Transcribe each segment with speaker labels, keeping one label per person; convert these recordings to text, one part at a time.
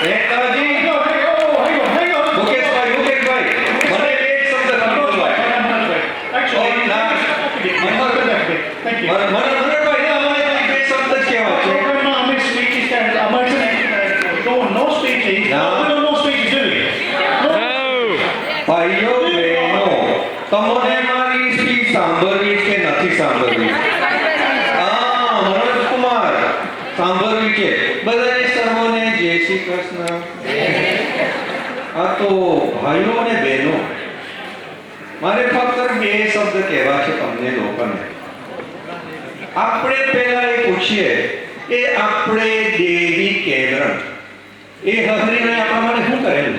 Speaker 1: નેતાજી મુકેશભાઈ મને એક શબ્દ નથી બોલવાય. મનોહરભાઈ ને અમારે ખાલી બે શબ્દ જ કહેવા છે. ભાઈઓ બહેનો, તમને મારી સ્પીચ સાંભળવી કે નથી સાંભળવી? હા, મનોજકુમાર સાંભળવી છે. બધાને સર્વોને જય શ્રી કૃષ્ણ. આ તો ભાઈઓ અને બહેનો, મારે ફક્ત બે શબ્દ કહેવા છે તમને લોકોને. આપણે પહેલા એ પૂછીએ કે આપણે દેવી કેવરણ એ હરીને આપણા માટે શું કરેલું?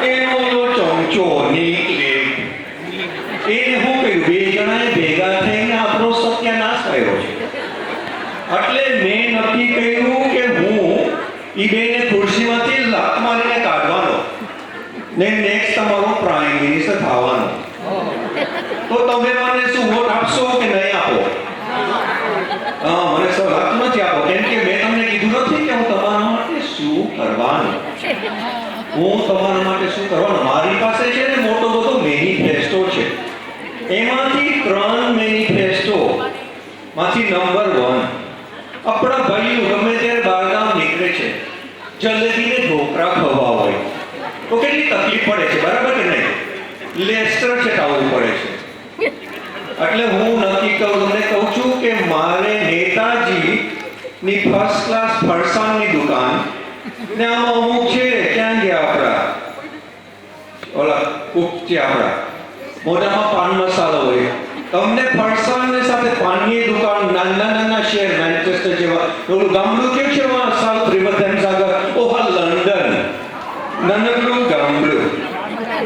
Speaker 1: એનો ચમચો નીકળે એને શું કહ્યું? બે જણાએ ભેગા થઈને આપણો સત્યાનાશ કર્યો છે. એટલે મેં નક્કી કર્યું કે હું ઈ બેને ખુરશીમાંથી લાત મારીને કાઢવાનો ને નેક્સ્ટ તમારો પ્રાઇમ મિનિસ્ટર થવાનો. તો તમે મને શું વોટ આપશો કે નહીં આપો? હા, મને સવાલ નથી આપો, કેમ કે મેં તમને કીધું નથી કે હું તમારા માટે શું કરવાનું. હું તમારા માટે શું કરવાનું, મારી પાસે છે ને મોટો બધો મેનિફેસ્ટો છે. એમાંથી 3 મેનિફેસ્ટો માંથી નંબર 1, આપણા ભાઈઓ ગમે ત્યારે બહારગામ નીકળે છે, જલેબીને ઢોકળા ખવા હોય તો કેટલી તકલીફ પડે છે, બરાબર કે નહીં? લેસ્ટર ચટાવવું પડે છે. એટલે હું નક્કી તમને કહું છું કે મારે નેતાજી ની ફર્સ્ટ ક્લાસ ફરસાણની દુકાન ને આમાં અમુક છે, ક્યાં ગયા આપણા ઓલા કુક છે આપણા, મોઢામાં પાન મસાલો હોય, તમને ફરસાણ ને સાથે પાનની દુકાન, નાના નાના શહેર મેન્ચેસ્ટર જેવા, ઓલું ગામડું કેવું છે સાઉથ રિવર થેમ્સ આગળ, ઓહા લંડન, નાનકડું ગામડું,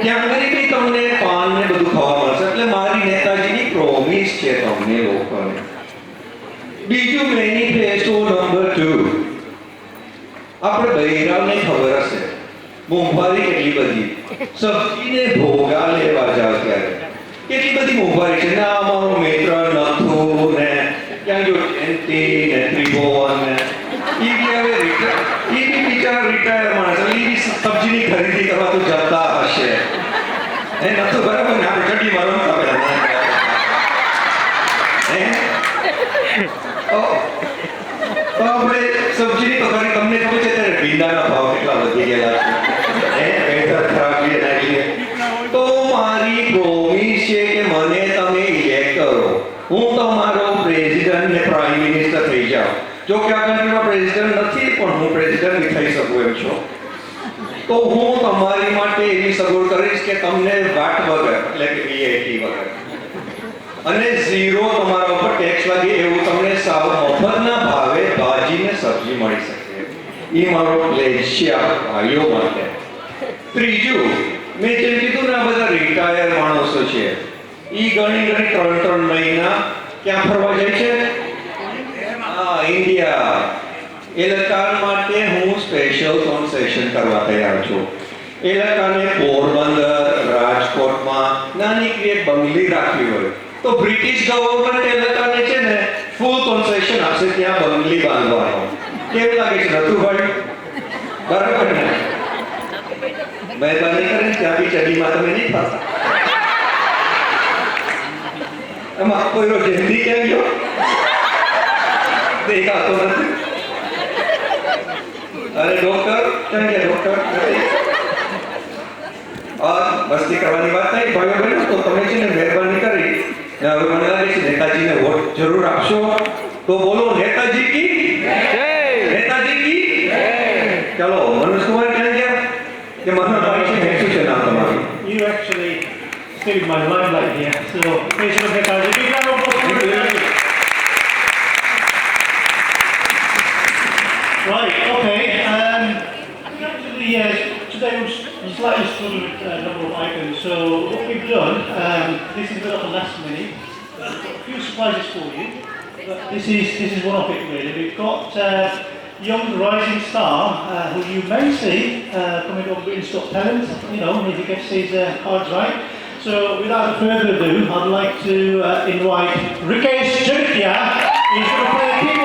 Speaker 1: ત્યાં આગળ બી તમને પાન ને બધું ખાવા મળશે. એટલે મારી નેતાજીની પ્રોમિસ છે તમને લોકોને. બીજું મેનિફેસ્ટો નંબર 2, આપણે બૈરાવને ખબર હશે મોંઘવારી કેટલી બધી, સબ્જીને ભોગા લેવા જાવ ત્યારે કેટલી બધી મોંઘવારી છે ને. અમારો મિત્ર નથુ ને ક્યાં ગયો જયંતી ને ત્રિભુવન ને ઈ બી હવે ઈ બી બિચારા રિટાયર માણસ, ઈ બી સબ્જીની ખરીદી કરવા તો જતા હશે. એ નથુ બરાબર ને? આપણે ચડ્ડીમાં રમતા પેલા તો આપણે સબ્જીની તો ખરી તમને ખબર છે ત્યારે ભીંડાના ભાવ કેટલા વધી ગયેલા છે, વેધર ખરાબ છે. તો મારી પ્રોમિસ છે કે મને તમે ઇલેક્ટ કરો, હું તમારો પ્રેસિડેન્ટ ને પ્રાઇમ મિનિસ્ટર થઈ જાઉં. જો કે આ કન્ટ્રીમાં પ્રેસિડેન્ટ નથી, પણ હું પ્રેસિડેન્ટ થઈ શકું એમ છું. તો હું તમારી માટે એવી સગવડ કરીશ કે તમને વાટ વગર, એટલે કે VAT વગર અને 0 તમારા ઉપર ટેક્સ લાગે એવું તમને સાવ મફતના ભાવે ભાજીને સબ્જી મળી શકે. એ મારો પ્લેજ છે આ ભાઈઓ માટે. ત્રીજું, મેં જેમ કીધું ને આ બધા રિટાયર માણસો છે, એ ઘણી 3 મહિના ક્યાં ફરવા જાય છે? હા, ઇન્ડિયા. એ લોકોના માટે હું સ્પેશિયલ કન્સેશન કરવા તૈયાર છું. એ લોકોને પોરબંદર, રાજકોટમાં નાની એક બંગલી રાખવી હોય તો બ્રિટિશ ગવર્નમેન્ટ એ લોકોને છે ને ફૂલ કન્સેશન આપશે ત્યાં બંગલી બાંધવાનો. કેવું લાગે છે નથુભાઈ? બરાબર ને? મહેરબાની કરીને ત્યાં બી ચડીમાં તમે નહીં ફરતા. એમાં કોઈ જલ્દી ક્યાં ગયો દેખાતો નથી. અરે ડોક્ટર ક્યાં ગયા? ડોક્ટર મસ્તી કરવાની વાત નહીં ભાઈઓ બહેનો. તો તમે છે ને મહેરબાની કરી હવે મને લાગે છે નેતાજીને વોટ જરૂર આપશો. તો બોલો નેતાજી કી જય, નેતાજી કી જય. ચલો મનોજકુમાર ક્યાં ગયા? કે મનોજભાઈ છે ને શું છે નામ તમારું?
Speaker 2: You actually saved my limelight here. So, please look at that. Big round of applause. Right, okay. Actually, today was slightly sort of number of items. So, what we've done, this is a bit of a last minute. We've got a few surprises for you. But this is one of it really. We've got young rising star who you may see coming on Britain's Got Talent, you know, if he gets his cards right. So without further ado, I'd like to invite Rikesh Jadikya. He's going to play a